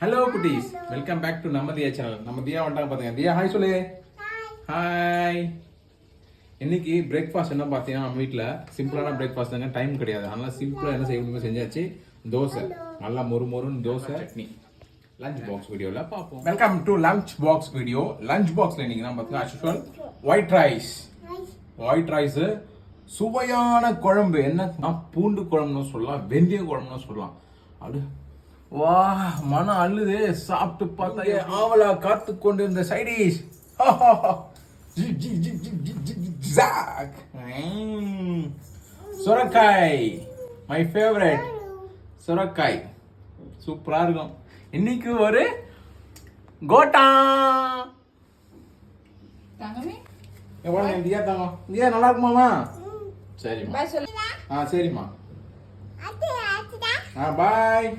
Hello குட்டீஸ், welcome back to நம்ம தியா channel. நம்ம தியா வந்துட்டாங்க பாத்தீங்க. தியா ஹாய் சொல்லு. ஹாய். இன்னைக்கு பிரேக்ஃபாஸ்ட் என்ன பார்த்தீங்கன்னா நம்ம வீட்டில் சிம்பிளான பிரேக்ஃபாஸ்ட் தாங்க, டைம் கிடையாது. அதனால சிம்பிளாக என்ன செய்ய முடியுமோ செஞ்சாச்சு. தோசை, நல்லா மொறுன்னு தோசை சட்னி. லஞ்ச் பாக்ஸ் வீடியோவில் பார்ப்போம். Welcome to lunch box video. Lunch பாக்ஸில் இன்னைக்கு தான் பார்த்தீங்கன்னா ஆக்சுவல் ஒயிட் ரைஸ், சுவையான குழம்பு. என்ன பூண்டு குழம்புன்னு சொல்லலாம், வெந்தய குழம்புன்னு சொல்லலாம். அது வா மனம் அள்ளுது. சாப்பிட்டு பார்த்தா ஆவலா காத்து கொண்டு இருந்த சைடிஷ் சுரக்காய், மை ஃபேவரட் சுரக்காய். சூப்பரா இருக்கும். இன்னைக்கு ஒரு கோட்டா. தியா தங்கம், தியா நல்லா இருக்குமாமா? சரிம்மா. சரிம்மா. பாய்.